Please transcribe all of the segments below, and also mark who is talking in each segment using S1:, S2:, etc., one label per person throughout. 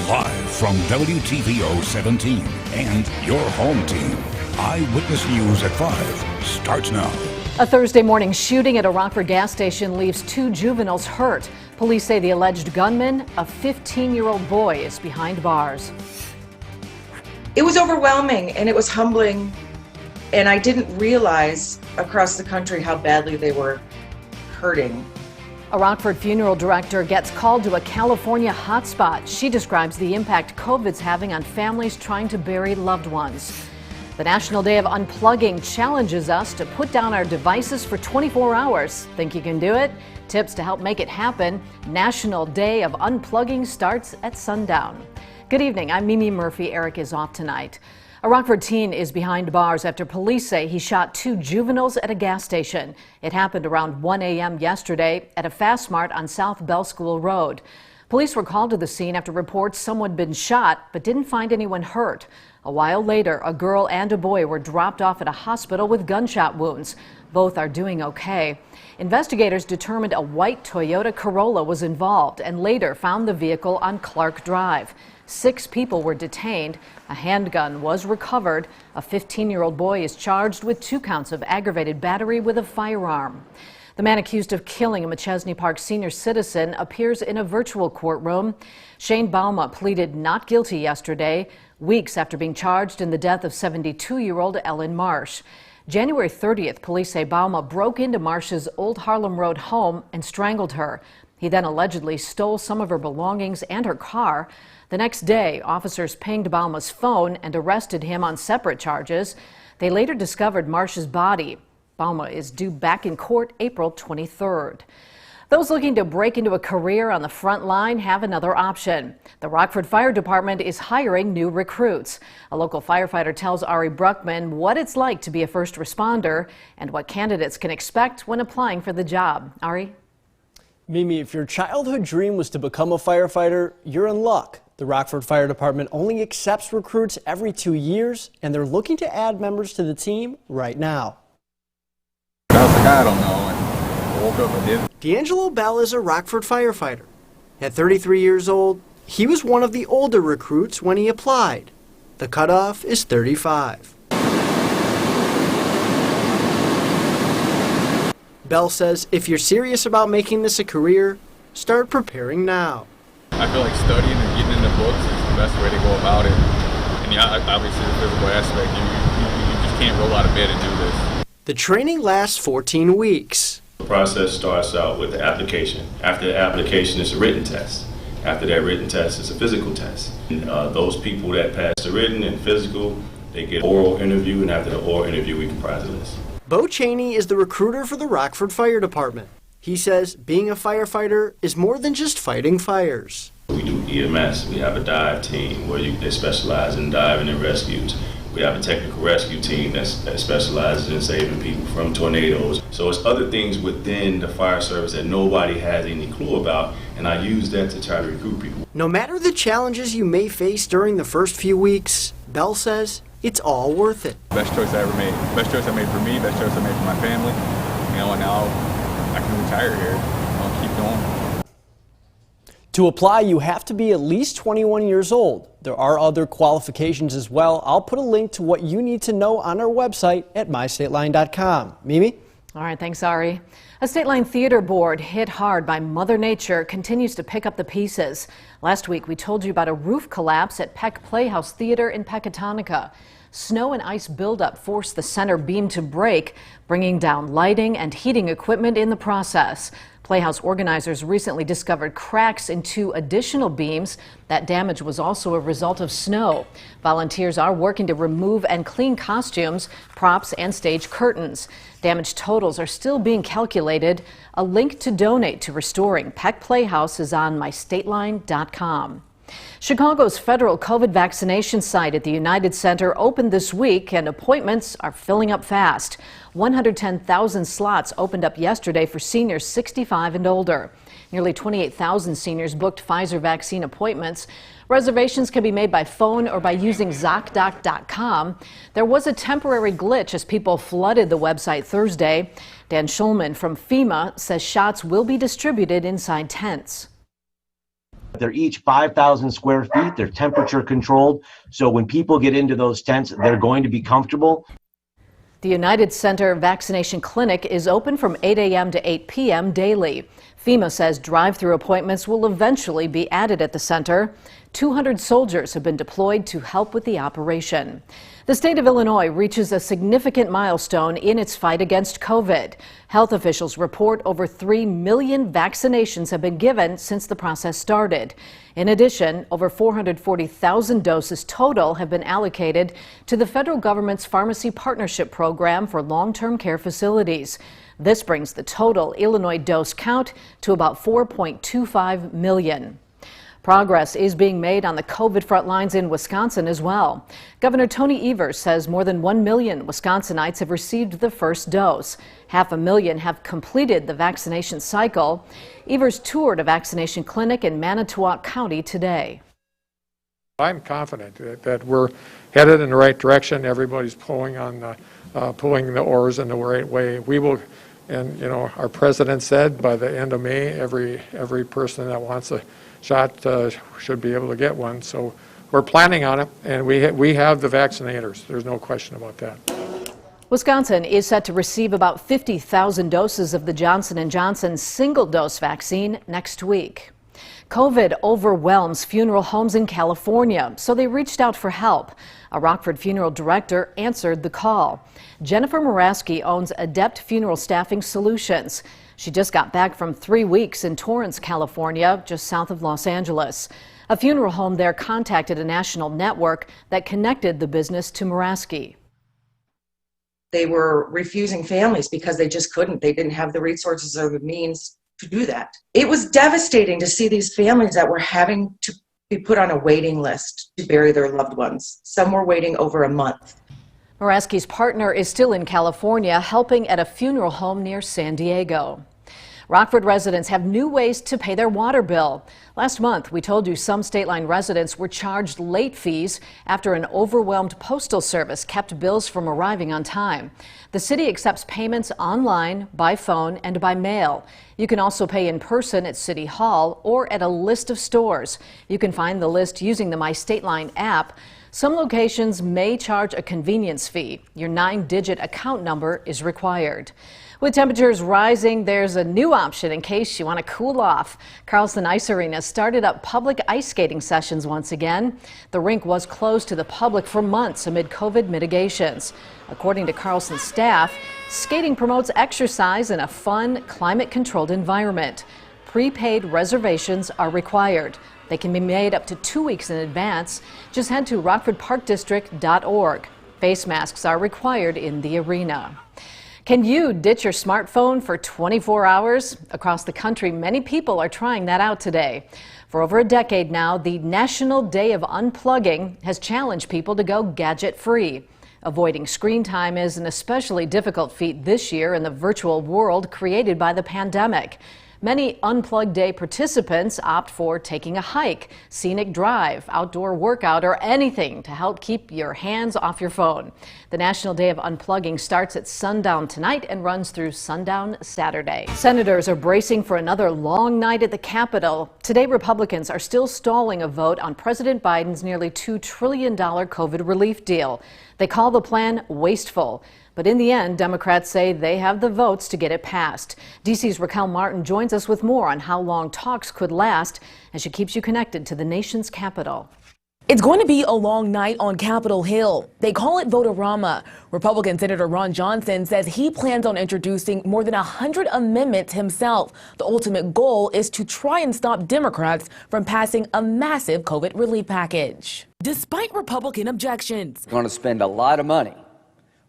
S1: Live from WTVO 17 and your home team. Eyewitness News at 5 starts now.
S2: A Thursday morning shooting at a Rockford gas station leaves 2 juveniles hurt. Police say the alleged gunman, a 15-year-old boy, is behind bars.
S3: It was overwhelming and it was humbling, and I didn't realize across the country how badly they were hurting.
S2: A Rockford funeral director gets called to a California hotspot. She describes the impact COVID's having on families trying to bury loved ones. The National Day of Unplugging challenges us to put down our devices for 24 hours. Think you can do it? Tips to help make it happen. National Day of Unplugging starts at sundown. Good evening, I'm Mimi Murphy. Eric is off tonight. A Rockford teen is behind bars after police say he shot 2 juveniles at a gas station. It happened around 1 a.m. yesterday at a Fast Mart on South Bell School Road. Police were called to the scene after reports someone had been shot but didn't find anyone hurt. A while later, a girl and a boy were dropped off at a hospital with gunshot wounds. Both are doing okay. Investigators determined a white Toyota Corolla was involved and later found the vehicle on Clark Drive. 6 people were detained. A handgun was recovered. A 15-year-old boy is charged with 2 counts of aggravated battery with a firearm. The man accused of killing a Machesney Park senior citizen appears in a virtual courtroom. Shane Bauma pleaded not guilty yesterday, weeks after being charged in the death of 72-year-old Ellen Marsh. January 30th, police say Bauma broke into Marsh's Old Harlem Road home and strangled her. He then allegedly stole some of her belongings and her car. The next day, officers pinged Bauma's phone and arrested him on separate charges. They later discovered Marsh's body. Bauma is due back in court April 23rd. Those looking to break into a career on the front line have another option. The Rockford Fire Department is hiring new recruits. A local firefighter tells Ari Bruckman what it's like to be a first responder and what candidates can expect when applying for the job. Ari?
S4: Mimi, if your childhood dream was to become a firefighter, you're in luck. The Rockford Fire Department only accepts recruits every 2 years, and they're looking to add members to the team right now.
S5: I was like, I don't know, and I woke up and did it.
S4: D'Angelo Bell is a Rockford firefighter. At 33 years old, he was one of the older recruits when he applied. The cutoff is 35. Bell says if you're serious about making this a career, start preparing now.
S5: I feel like studying and getting into books is the best way to go about it. And yeah, obviously the physical aspect, you just can't roll out of bed and do this.
S4: The training lasts 14 weeks.
S6: The process starts out with the application. After the application, it's a written test. After that written test, it's a physical test. And, those people that pass the written and physical, they get an oral interview, and after the oral interview, we comprise a list.
S4: Bo Cheney is the recruiter for the Rockford Fire Department. He says being a firefighter is more than just fighting fires.
S6: We do EMS. We have a dive team where they specialize in diving and rescues. We have a technical rescue team that specializes in saving people from tornadoes. So it's other things within the fire service that nobody has any clue about, and I use that to try to recruit people.
S4: No matter the challenges you may face during the first few weeks, Bell says it's all worth it.
S5: Best choice I ever made. Best choice I made for me, best choice I made for my family. You know, and now I can retire here. I'll keep going.
S4: To apply, you have to be at least 21 years old. There are other qualifications as well. I'll put a link to what you need to know on our website at mystateline.com. Mimi?
S2: All right, thanks, Ari. A State Line Theater board hit hard by Mother Nature continues to pick up the pieces. Last week, we told you about a roof collapse at Peck Playhouse Theater in Pecatonica. Snow and ice buildup forced the center beam to break, bringing down lighting and heating equipment in the process. Playhouse organizers recently discovered cracks in 2 additional beams. That damage was also a result of snow. Volunteers are working to remove and clean costumes, props, and stage curtains. Damage totals are still being calculated. A link to donate to restoring Peck Playhouse is on mystateline.com. Chicago's federal COVID vaccination site at the United Center opened this week, and appointments are filling up fast. 110,000 slots opened up yesterday for seniors 65 and older. Nearly 28,000 seniors booked Pfizer vaccine appointments. Reservations can be made by phone or by using ZocDoc.com. There was a temporary glitch as people flooded the website Thursday. Dan Schulman from FEMA says shots will be distributed inside tents.
S7: They're each 5,000 square feet. They're temperature controlled. So when people get into those tents, they're going to be comfortable.
S2: The United Center Vaccination Clinic is open from 8 a.m. to 8 p.m. daily. FEMA says drive-through appointments will eventually be added at the center. 200 soldiers have been deployed to help with the operation. The state of Illinois reaches a significant milestone in its fight against COVID. Health officials report over 3 million vaccinations have been given since the process started. In addition, over 440,000 doses total have been allocated to the federal government's Pharmacy Partnership Program for long-term care facilities. This brings the total Illinois dose count to about 4.25 million. Progress is being made on the COVID front lines in Wisconsin as well. Governor Tony Evers says more than 1 million Wisconsinites have received the first dose. 500,000 have completed the vaccination cycle. Evers toured a vaccination clinic in Manitowoc County today.
S8: I'm confident that we're headed in the right direction. Everybody's pulling the oars in the right way. We will, and our president said by the end of May, every person that wants a shot should be able to get one. So we're planning on it, and we have the vaccinators. There's no question about that.
S2: Wisconsin is set to receive about 50,000 doses of the Johnson & Johnson single-dose vaccine next week. COVID overwhelms funeral homes in California, so they reached out for help. A Rockford funeral director answered the call. Jennifer Moraski owns Adept Funeral Staffing Solutions. She just got back from 3 weeks in Torrance, California, just south of Los Angeles. A funeral home there contacted a national network that connected the business to Moraski.
S3: They were refusing families because they just couldn't. They didn't have the resources or the means to do that. It was devastating to see these families that were having to be put on a waiting list to bury their loved ones. Some were waiting over a month.
S2: Moraski's partner is still in California, helping at a funeral home near San Diego. Rockford residents have new ways to pay their water bill. Last month, we told you some state line residents were charged late fees after an overwhelmed postal service kept bills from arriving on time. The city accepts payments online, by phone, and by mail. You can also pay in person at City Hall or at a list of stores. You can find the list using the My State Line app. Some locations may charge a convenience fee. Your 9-digit account number is required. With temperatures rising, there's a new option in case you want to cool off. Carlson Ice Arena started up public ice skating sessions once again. The rink was closed to the public for months amid COVID mitigations. According to Carlson staff, skating promotes exercise in a fun, climate-controlled environment. Prepaid reservations are required. They can be made up to 2 weeks in advance. Just head to rockfordparkdistrict.org. Face masks are required in the arena. Can you ditch your smartphone for 24 hours? Across the country, many people are trying that out today. For over a decade now, the National Day of Unplugging has challenged people to go gadget-free. Avoiding screen time is an especially difficult feat this year in the virtual world created by the pandemic. Many Unplugged Day participants opt for taking a hike, scenic drive, outdoor workout, or anything to help keep your hands off your phone. The National Day of Unplugging starts at sundown tonight and runs through sundown Saturday. Senators are bracing for another long night at the Capitol. Today, Republicans are still stalling a vote on President Biden's nearly $2 trillion COVID relief deal. They call the plan wasteful. But in the end, Democrats say they have the votes to get it passed. D.C.'s Raquel Martin joins us with more on how long talks could last as she keeps you connected to the nation's capital.
S9: It's going to be a long night on Capitol Hill. They call it Vote-A-Rama. Republican Senator Ron Johnson says he plans on introducing more than 100 amendments himself. The ultimate goal is to try and stop Democrats from passing a massive COVID relief package. Despite Republican objections,
S10: we're going to spend a lot of money.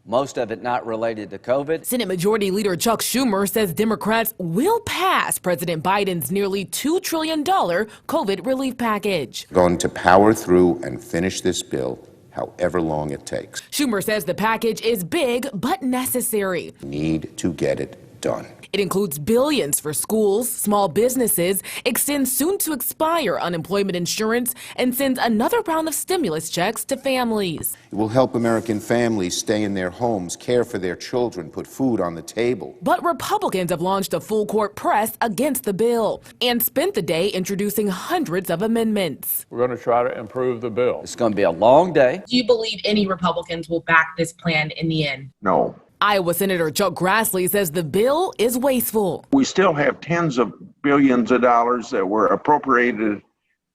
S10: Most of it not related to COVID.
S9: Senate Majority Leader Chuck Schumer says Democrats will pass President Biden's nearly $2 trillion COVID relief package.
S11: Going to power through and finish this bill however long it takes.
S9: Schumer says the package is big but necessary.
S11: We need to get it done.
S9: It includes billions for schools, small businesses, extends soon to expire unemployment insurance, and sends another round of stimulus checks to families.
S11: It will help American families stay in their homes, care for their children, put food on the table.
S9: But Republicans have launched a full court press against the bill and spent the day introducing hundreds of amendments.
S12: We're going to try to improve the bill.
S10: It's going to be a long day.
S13: Do you believe any Republicans will back this plan in the end?
S12: No.
S9: Iowa Senator Chuck Grassley says the bill is wasteful.
S14: We still have tens of billions of dollars that were appropriated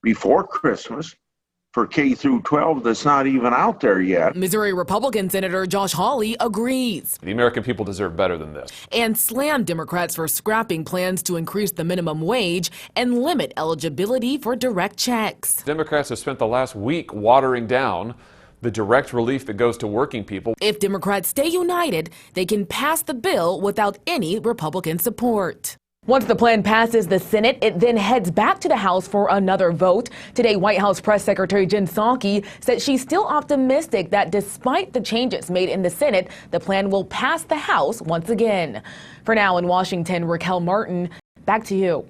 S14: before Christmas for K through 12 that's not even out there yet.
S9: Missouri Republican Senator Josh Hawley agrees.
S15: The American people deserve better than this.
S9: And slammed Democrats for scrapping plans to increase the minimum wage and limit eligibility for direct checks.
S15: Democrats have spent the last week watering down the direct relief that goes to working people.
S9: If Democrats stay united, they can pass the bill without any Republican support. Once the plan passes the Senate, it then heads back to the House for another vote. Today, White House Press Secretary Jen Psaki said she's still optimistic that despite the changes made in the Senate, the plan will pass the House once again. For now in Washington, Raquel Martin, back to you.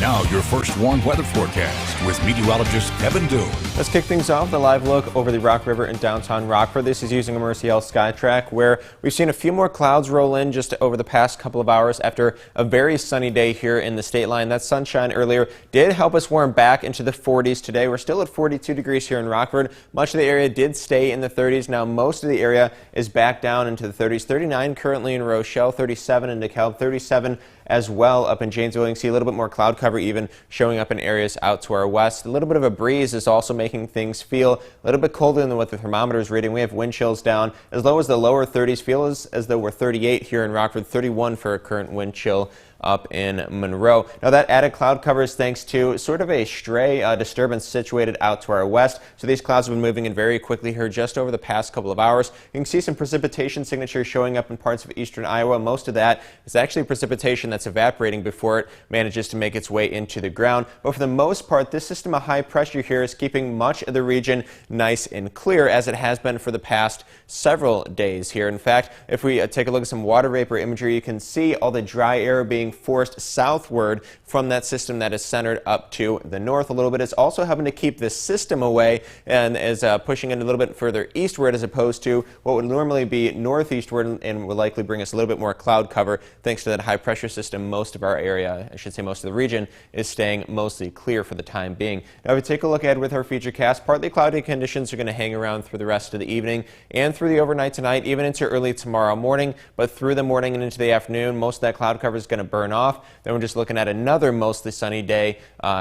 S1: Now your first warned weather forecast with meteorologist Kevin Doon.
S16: Let's kick things off with a live look over the Rock River in downtown Rockford. This is using a Mercy L SkyTrack, where we've seen a few more clouds roll in just over the past couple of hours after a very sunny day here in the state line. That sunshine earlier did help us warm back into the 40s today. We're still at 42 degrees here in Rockford. Much of the area did stay in the 30s. Now most of the area is back down into the 30s. 39 currently in Rochelle, 37 in DeKalb, 37 as well up in Janesville. You can see a little bit more cloud cover even showing up in areas out to our west. A little bit of a breeze is also making things feel a little bit colder than what the thermometer is reading. We have wind chills down as low as the lower 30s. Feel as though we're 38 here in Rockford, 31 for a current wind chill up in Monroe. Now that added cloud cover is thanks to sort of a stray disturbance situated out to our west. So these clouds have been moving in very quickly here just over the past couple of hours. You can see some precipitation signatures showing up in parts of eastern Iowa. Most of that is actually precipitation that's evaporating before it manages to make its way into the ground. But for the most part, this system of high pressure here is keeping much of the region nice and clear, as it has been for the past several days here. In fact, if we take a look at some water vapor imagery, you can see all the dry air being forced southward from that system that is centered up to the north a little bit. It's also having to keep this system away and is pushing it a little bit further eastward as opposed to what would normally be northeastward, and will likely bring us a little bit more cloud cover thanks to that high pressure system. Most of our area, I should say most of the region, is staying mostly clear for the time being. Now if we take a look ahead with our futurecast, partly cloudy conditions are going to hang around through the rest of the evening and through the overnight tonight, even into early tomorrow morning. But through the morning and into the afternoon, most of that cloud cover is going to burn off. Then we're just looking at another mostly sunny day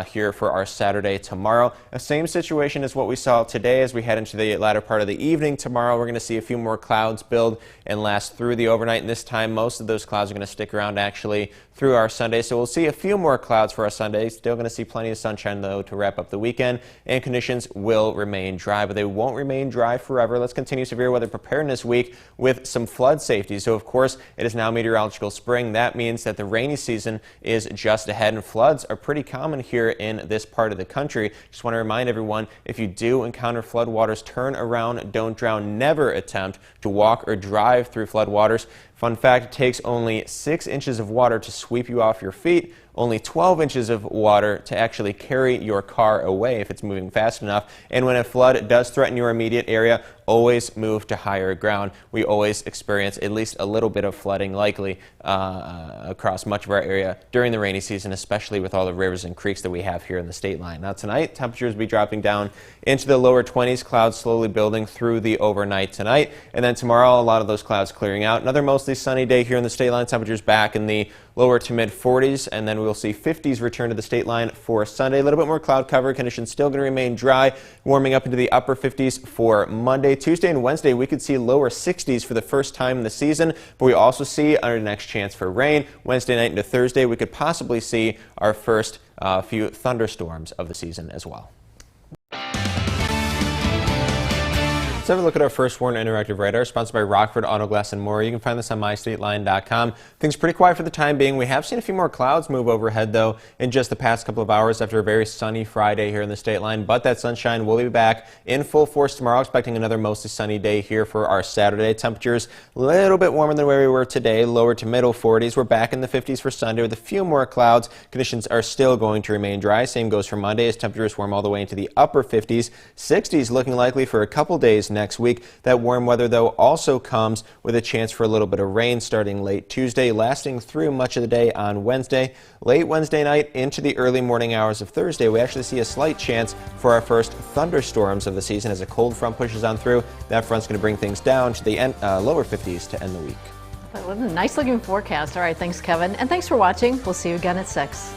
S16: here for our Saturday tomorrow. The same situation as what we saw today as we head into the latter part of the evening. Tomorrow we're going to see a few more clouds build and last through the overnight, and this time most of those clouds are going to stick around actually through our Sunday. So we'll see a few more clouds for our Sunday. Still going to see plenty of sunshine though to wrap up the weekend, and conditions will remain dry, but they won't remain dry forever. Let's continue severe weather preparedness week with some flood safety. So of course it is now meteorological spring. That means that the rainy season is just ahead, and floods are pretty common here in this part of the country. Just want to remind everyone, if you do encounter flood waters, turn around, don't drown, never attempt to walk or drive through flood waters. Fun fact, it takes only 6 inches of water to sweep you off your feet, only 12 inches of water to actually carry your car away if it's moving fast enough. And when a flood does threaten your immediate area, always move to higher ground. We always experience at least a little bit of flooding likely across much of our area during the rainy season, especially with all the rivers and creeks that we have here in the state line. Now tonight, temperatures will be dropping down into the lower 20s, clouds slowly building through the overnight tonight. And then tomorrow, a lot of those clouds clearing out. Another mostly sunny day here in the state line, temperatures back in the lower to mid 40s, and then we'll see 50s return to the state line for Sunday. A little bit more cloud cover, conditions still going to remain dry, warming up into the upper 50s for Monday. Tuesday and Wednesday, we could see lower 60s for the first time in the season, but we also see our next chance for rain. Wednesday night into Thursday, we could possibly see our first few thunderstorms of the season as well. Let's have a look at our first Warren Interactive Radar, sponsored by Rockford Auto Glass and More. You can find this on mystateline.com. Things pretty quiet for the time being. We have seen a few more clouds move overhead, though, in just the past couple of hours after a very sunny Friday here in the state line. But that sunshine will be back in full force tomorrow, expecting another mostly sunny day here for our Saturday. Temperatures a little bit warmer than where we were today, lower to middle 40s. We're back in the 50s for Sunday with a few more clouds. Conditions are still going to remain dry. Same goes for Monday as temperatures warm all the way into the upper 50s. 60s looking likely for a couple days next week. That warm weather, though, also comes with a chance for a little bit of rain starting late Tuesday, lasting through much of the day on Wednesday. Late Wednesday night into the early morning hours of Thursday, we actually see a slight chance for our first thunderstorms of the season as a cold front pushes on through. That front's going to bring things down to the lower 50s to end the week.
S2: What a nice looking forecast. All right, thanks, Kevin. And thanks for watching. We'll see you again at 6.